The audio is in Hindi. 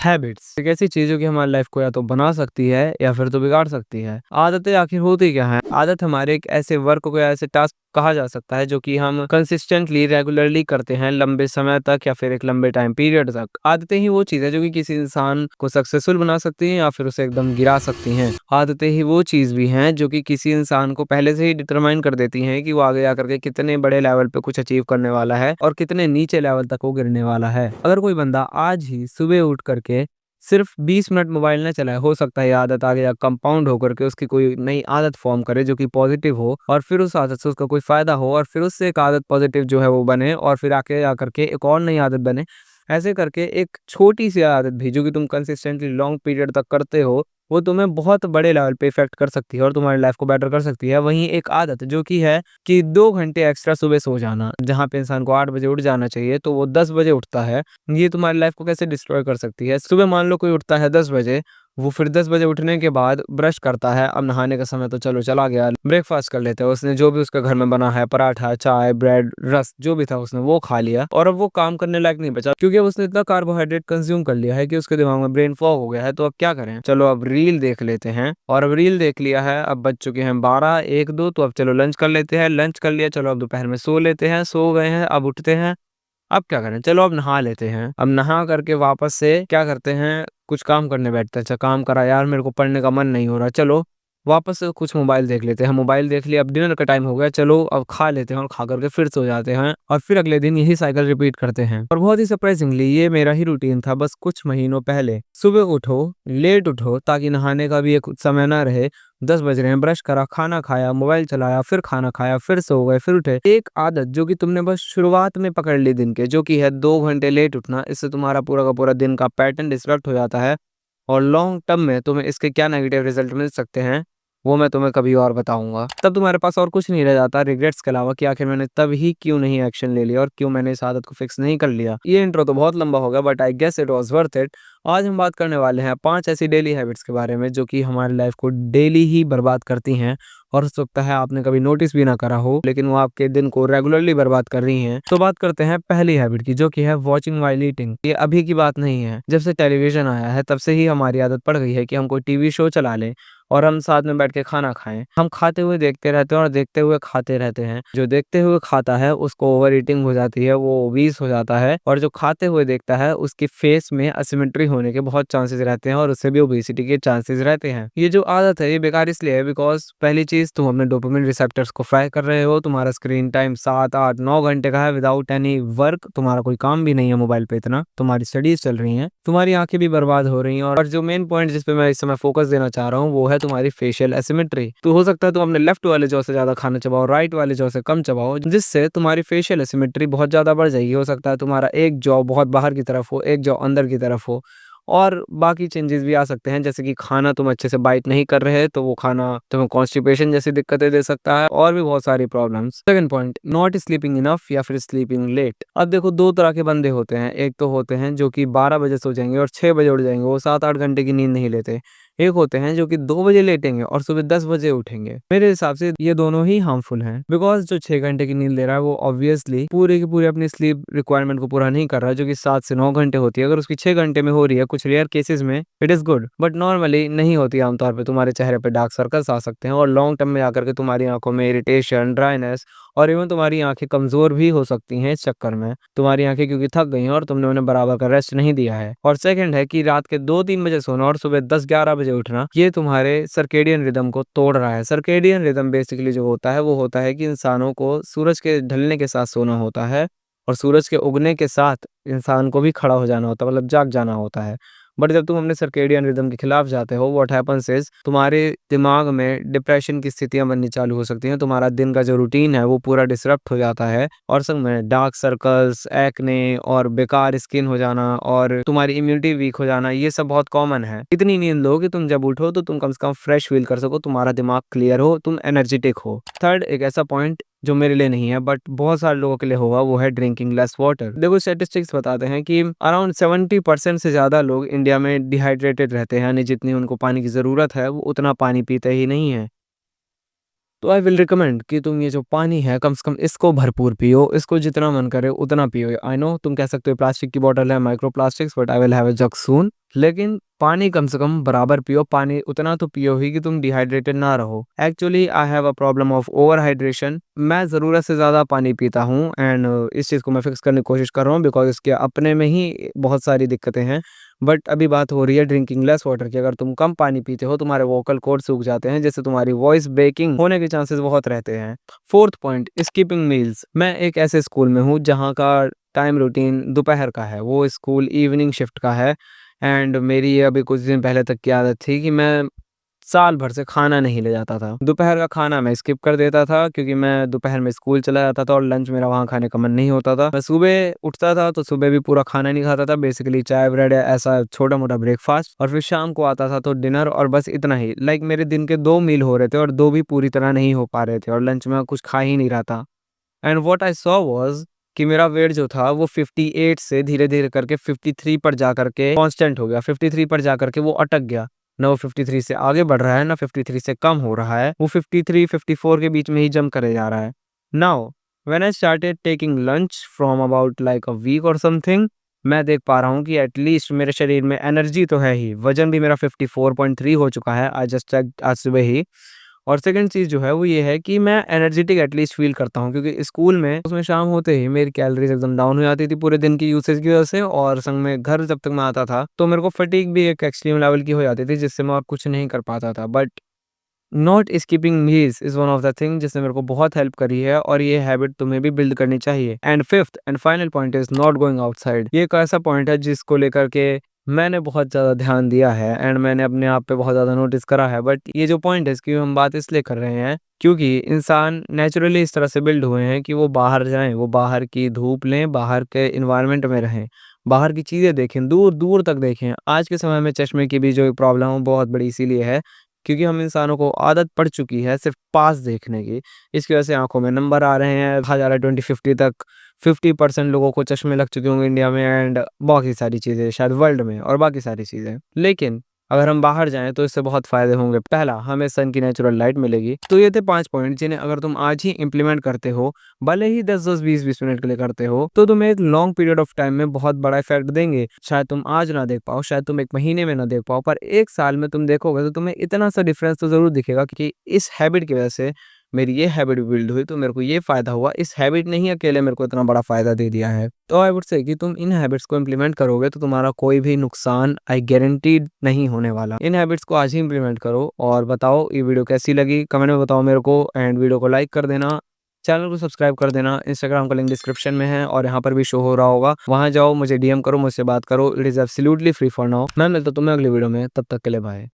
हैबिट्स एक ऐसी चीज जो कि हमारी लाइफ को या तो बना सकती है या फिर तो बिगाड़ सकती है। आदतें आखिर होती क्या है? आदत हमारे एक ऐसे वर्क को या ऐसे टास्क कहा जा सकता है जो कि हम कंसिस्टेंटली रेगुलरली करते हैं लंबे समय तक या फिर एक लंबे टाइम पीरियड तक। आदतें ही वो चीज है जो कि किसी इंसान को सक्सेसफुल बना सकती हैं या फिर उसे एकदम गिरा सकती हैं। आदतें ही वो चीज भी हैं जो कि किसी इंसान को पहले से ही डिटरमाइन कर देती हैं कि वो आगे आकर के कितने बड़े लेवल पे कुछ अचीव करने वाला है और कितने नीचे लेवल तक वो गिरने वाला है। अगर कोई बंदा आज ही सुबह उठ करके सिर्फ 20 मिनट मोबाइल ना चलाए, हो सकता है ये आदत आगे या कंपाउंड होकर के उसकी कोई नई आदत फॉर्म करे जो कि पॉजिटिव हो और फिर उस आदत से उसका कोई फायदा हो और फिर उससे एक आदत पॉजिटिव जो है वो बने और फिर आके आकर के एक और नई आदत बने। ऐसे करके एक छोटी सी आदत भी जो कि तुम कंसिस्टेंटली लॉन्ग पीरियड तक करते हो, वो तुम्हें बहुत बड़े लेवल पे इफेक्ट कर सकती है और तुम्हारी लाइफ को बेटर कर सकती है। वहीं एक आदत जो कि है कि 2 घंटे एक्स्ट्रा सुबह सो जाना, जहाँ पे इंसान को 8 बजे उठ जाना चाहिए तो वो 10 बजे उठता है। ये तुम्हारी लाइफ को कैसे डिस्ट्रॉय कर सकती है? सुबह मान लो कोई उठता है 10 बजे, वो फिर 10 बजे उठने के बाद ब्रश करता है, अब नहाने का समय तो चलो चला गया, ब्रेकफास्ट कर लेते हैं, उसने जो भी उसके घर में बना है पराठा, चाय, ब्रेड, रस्क जो भी था उसने वो खा लिया और अब वो काम करने लायक नहीं बचा क्योंकि अब उसने इतना कार्बोहाइड्रेट कंज्यूम कर लिया है कि उसके दिमाग में ब्रेन फॉग हो गया है। तो अब क्या करें? चलो अब रील देख लेते हैं और अब रील देख लिया है, अब बज चुके हैं 12, 1, 2, तो अब चलो लंच कर लेते हैं, लंच कर लिया, चलो अब दोपहर में सो लेते हैं, सो गए हैं, अब उठते हैं, अब क्या करें? चलो अब नहा लेते हैं। अब नहा करके वापस से क्या करते हैं? कुछ काम करने बैठते हैं। अच्छा काम करा यार, मेरे को पढ़ने का मन नहीं हो रहा, चलो वापस से कुछ मोबाइल देख लेते हैं। मोबाइल देख लिया, अब डिनर का टाइम हो गया, चलो अब खा लेते हैं और खा करके फिर सो जाते हैं और फिर अगले दिन यही साइकिल रिपीट करते हैं। और बहुत ही सरप्राइजिंगली ये मेरा ही रूटीन था बस कुछ महीनों पहले। सुबह उठो, लेट उठो ताकि नहाने का भी एक समय ना रहे। 10 बज रहे हैं, ब्रश करा, खाना खाया, मोबाइल चलाया, फिर खाना खाया, फिर सो गए, फिर उठे। एक आदत जो कि तुमने बस शुरुआत में पकड़ ली दिन के, जो कि है 2 घंटे लेट उठना, इससे तुम्हारा पूरा का पूरा दिन का पैटर्न डिसरप्ट हो जाता है और लॉन्ग टर्म में तुम्हें इसके क्या नेगेटिव रिजल्ट मिल सकते हैं वो मैं तुम्हें कभी और बताऊंगा। तब तुम्हारे पास और कुछ नहीं रह जाता रिग्रेट्स के अलावा कि आखिर मैंने तब ही क्यों नहीं एक्शन ले लिया और क्यों मैंने इस आदत को फिक्स नहीं कर लिया। ये इंट्रो तो बहुत लंबा हो गया but I guess it was worth it. आज हम बात करने वाले हैं 5 ऐसी डेली हैबिट्स के बारे में जो कि हमारी लाइफ को डेली ही बर्बाद करती हैं और हो सकता है आपने कभी नोटिस भी ना करा हो, लेकिन वो आपके दिन को रेगुलरली बर्बाद कर रही हैं। तो बात करते हैं पहली हैबिट की जो कि है वॉचिंग व्हाइल ईटिंग। ये अभी की बात नहीं है, जब से टेलीविजन आया है तब से ही हमारी आदत पड़ गई है कि हम कोई टीवी शो चला लें और हम साथ में बैठ के खाना खाएं। हम खाते हुए देखते रहते हैं और देखते हुए खाते रहते हैं। जो देखते हुए खाता है उसको ओवर ईटिंग हो जाती है, वो ओबीस हो जाता है और जो खाते हुए देखता है उसकी फेस में असिमेट्री होने के बहुत चांसेस रहते हैं और उससे भी ओबेसिटी के चांसेस रहते हैं। ये जो आदत है ये बेकार इसलिए है बिकॉज पहली चीज तुम अपने डोपामिन रिसेप्टर्स को फ्राई कर रहे हो। तुम्हारा स्क्रीन टाइम 7, 8, 9 घंटे का है विदाउट एनी वर्क। तुम्हारा कोई काम भी नहीं है मोबाइल पे, इतना तुम्हारी स्टडीज चल रही हैं, तुम्हारी आंखें भी बर्बाद हो रही हैं और जो मेन पॉइंट जिस पे मैं इस समय फोकस देना चाह रहा हूँ वो है तुम्हारी फेशियल एसिमेट्री। तो हो सकता है तुम अपने लेफ्ट वाले जॉ से ज्यादा खाना चबाओ, राइट वाले जॉ से कम चबाओ, जिससे तुम्हारी फेशियल एसिमेट्री बहुत ज्यादा बढ़ जाएगी। हो सकता है तुम्हारा एक जॉ बहुत बाहर की तरफ हो, एक जॉ अंदर की तरफ हो और बाकी चेंजेस भी आ सकते हैं जैसे कि खाना तुम अच्छे से बाइट नहीं कर रहे तो वो खाना तुम्हें कॉन्स्टिपेशन जैसी दिक्कतें दे सकता है और भी बहुत सारी problems. Second point, not sleeping enough या फिर स्लीपिंग लेट। अब देखो दो तरह के बंदे होते हैं, एक तो होते हैं जो कि 12 बजे सो जाएंगे और 6 बजे उठ जाएंगे, वो 7-8 घंटे की नींद नहीं लेते। एक होते हैं जो कि 2 बजे लेटेंगे और सुबह 10 बजे उठेंगे। मेरे हिसाब से ये दोनों ही हार्मफुल हैं बिकॉज जो 6 घंटे की नींद ले रहा है वो ऑब्वियसली पूरे की पूरी अपनी स्लीप रिक्वायरमेंट को पूरा नहीं कर रहा है जो कि 7 से 9 घंटे होती है। अगर उसकी 6 घंटे में हो रही है, कुछ रेयर केसेस में it is good but normally नहीं होती। आमतौर पे तुम्हारे चेहरे पे डार्क सर्कल्स आ सकते हैं और लॉन्ग टर्म में आकर के तुम्हारी आंखों में इरिटेशन, ड्राइनेस और इवन तुम्हारी आंखें कमजोर भी हो सकती हैं। इस चक्कर में तुम्हारी आंखें क्योंकि थक गई हैं और तुमने उन्हें बराबर का रेस्ट नहीं दिया है। और सेकंड है कि रात के 2-3 बजे सोना और सुबह 10-11 बजे उठना, ये तुम्हारे सर्केडियन रिदम को तोड़ रहा है। सर्केडियन रिदम बेसिकली जो होता है वो होता है कि इंसानों को सूरज के ढलने के साथ सोना होता है और सूरज के उगने के साथ इंसान को भी खड़ा हो जाना होता है, मतलब जाग जाना होता है। बट जब तुम अपने सर्केडियन रिदम के खिलाफ जाते हो, व्हाट हैपेंस इज तुम्हारे दिमाग में डिप्रेशन की स्थितियां बननी चालू हो सकती हैं। तुम्हारा दिन का जो रूटीन है वो पूरा डिसरप्ट हो जाता है और संग में डार्क सर्कल्स, एक्ने और बेकार स्किन हो जाना और तुम्हारी इम्यूनिटी वीक हो जाना, ये सब बहुत कॉमन है। इतनी नींद लो कि तुम जब उठो तो तुम कम से कम फ्रेश फील कर सको, तुम्हारा दिमाग क्लियर हो, तुम एनर्जेटिक हो। थर्ड, एक ऐसा पॉइंट जो मेरे लिए नहीं है बट बहुत सारे लोगों के लिए होगा, वो है ड्रिंकिंग लेस वाटर। देखो स्टैटिस्टिक्स बताते हैं कि अराउंड 70% से ज्यादा लोग इंडिया में डिहाइड्रेटेड रहते हैं, यानी जितनी उनको पानी की जरूरत है वो उतना पानी पीते ही नहीं है। तो आई विल रिकमेंड कि तुम ये जो पानी है कम से कम इसको भरपूर पियो, इसको जितना मन करे उतना पियो। आई नो तुम कह सकते हो प्लास्टिक की बॉटल है, micro plastics, but I will have a jug soon. लेकिन पानी कम से कम बराबर पियो, पानी उतना तो पियो ही कि तुम डिहाइड्रेटेड ना रहो। Actually I have a problem of over hydration, मैं ज़रूरत से ज़्यादा पानी पीता हूँ एंड इस चीज़ को मैं फिक्स करने की कोशिश कर रहा हूँ बिकॉज इसके अपने में ही बहुत सारी दिक्कतें हैं। बट अभी बात हो रही है ड्रिंकिंग लेस वाटर की। अगर तुम कम पानी पीते हो तुम्हारे वोकल कॉर्ड सूख जाते हैं, जिससे तुम्हारी वॉइस ब्रेकिंग होने के चांसेस बहुत रहते हैं। Fourth point, skipping meals. मैं एक ऐसे स्कूल में हूँ जहाँ का टाइम रूटीन दोपहर का है, वो स्कूल इवनिंग शिफ्ट का है एंड मेरी ये अभी कुछ दिन पहले तक की आदत थी कि मैं साल भर से खाना नहीं ले जाता था। दोपहर का खाना मैं स्किप कर देता था क्योंकि मैं दोपहर में स्कूल चला जाता था और लंच मेरा वहाँ खाने का मन नहीं होता था। मैं सुबह उठता था तो सुबह भी पूरा खाना नहीं खाता था, बेसिकली चाय ब्रेड या ऐसा छोटा-मोटा ब्रेकफास्ट, और फिर शाम को आता था तो डिनर, और बस इतना ही। लाइक मेरे दिन के 2 मील हो रहे थे और 2 भी पूरी तरह नहीं हो पा रहे थे और लंच में कुछ खा ही नहीं रहा था। And what I saw was कि मेरा वेट जो था वो 58 से धीरे-धीरे करके 53 पर जा करके कांस्टेंट हो गया। 53 पर जा करके वो अटक गया। ना वो 53 से आगे बढ़ रहा है, ना 53 से कम हो रहा है। वो 53-54 के बीच में ही जंप करे जा रहा है। Now when I started taking lunch from about like a week और समथिंग, मैं देख पा रहा हूँ कि एटलीस्ट मेरे शरीर में एनर्जी तो है ही। वज़न भी मेरा 54.3 हो चुका है। आई जस्ट चेक्ड आज सुबह ही। और सेकंड चीज़ जो है वो ये है कि मैं एनर्जेटिक एटलीस्ट फ़ील करता हूँ क्योंकि स्कूल में उसमें शाम होते ही मेरी कैलोरीज़ एकदम डाउन हो जाती थी पूरे दिन की यूसेज की वज़ह से, और संग में घर जब तक मैं आता था तो मेरे को फटीग भी एक एक्सट्रीम लेवल की हो जाती थी जिससे मैं और कुछ नहीं कर पाता था। But not skipping meals is one of the thing जिसने मेरे को बहुत हेल्प करी है और ये हैबिट तुम्हें भी बिल्ड करनी चाहिए। And fifth and final point is not going outside. ये एक ऐसा पॉइंट है जिसको लेकर के मैंने बहुत ज़्यादा ध्यान दिया है एंड मैंने अपने आप पे बहुत ज़्यादा नोटिस करा है। बट ये जो पॉइंट है इसकी हम बात इसलिए कर रहे हैं क्योंकि इंसान नेचुरली इस तरह से बिल्ड हुए हैं कि वो बाहर जाएँ, वो बाहर की धूप लें, बाहर के एनवायरनमेंट में रहें, बाहर की चीज़ें देखें, दूर-दूर तक देखें। आज के समय में चश्मे की भी जो प्रॉब्लम है वो बहुत बड़ी इसीलिए है क्योंकि हम इंसानों को आदत पड़ चुकी है सिर्फ़ पास देखने की। इसकी वजह से आँखों में नंबर आ रहे हैं, कहा जा रहा है 2050 तक 50% लोगों को चश्मे लग चुके होंगे इंडिया में एंड बाकी सारी चीज़ें शायद वर्ल्ड में और बाकी सारी चीज़ें। लेकिन अगर हम बाहर जाएँ तो इससे बहुत फ़ायदे होंगे। पहला, हमें सन की नेचुरल लाइट मिलेगी। तो ये थे 5 पॉइंट जिन्हें अगर तुम आज ही इम्प्लीमेंट करते हो, भले ही 10-10, 20-20 मिनट के लिए करते हो, तो तुम्हें एक लॉन्ग पीरियड ऑफ टाइम में बहुत बड़ा इफ़ेक्ट देंगे। शायद तुम आज ना देख पाओ, शायद तुम 1 महीने में ना देख पाओ, पर 1 साल में तुम देखोगे तो तुम्हें इतना सा डिफ़रेंस तो ज़रूर दिखेगा कि इस हैबिट की वजह से मेरी ये हैबिट बिल्ड हुई तो मेरे को ये फ़ायदा हुआ। इस हैबिट ने ही अकेले मेरे को इतना बड़ा फ़ायदा दे दिया है। तो आई वुड से कि तुम इन हैबिट्स को इम्प्लीमेंट करोगे तो तुम्हारा कोई भी नुकसान आई गारंटीड नहीं होने वाला। इन हैबिट्स को आज ही इम्प्लीमेंट करो और बताओ ये वीडियो कैसी लगी? कमेंट में बताओ मेरे को एंड वीडियो को लाइक कर देना, चैनल को सब्सक्राइब कर देना। इंस्टाग्राम का लिंक डिस्क्रिप्शन में है और यहाँ पर भी शो हो रहा होगा। वहाँ जाओ, मुझे डीएम करो, मुझसे बात करो। It is absolutely free for now. मैं मिलता हूँ तुम्हें अगली वीडियो में, तब तक के लिए बाय।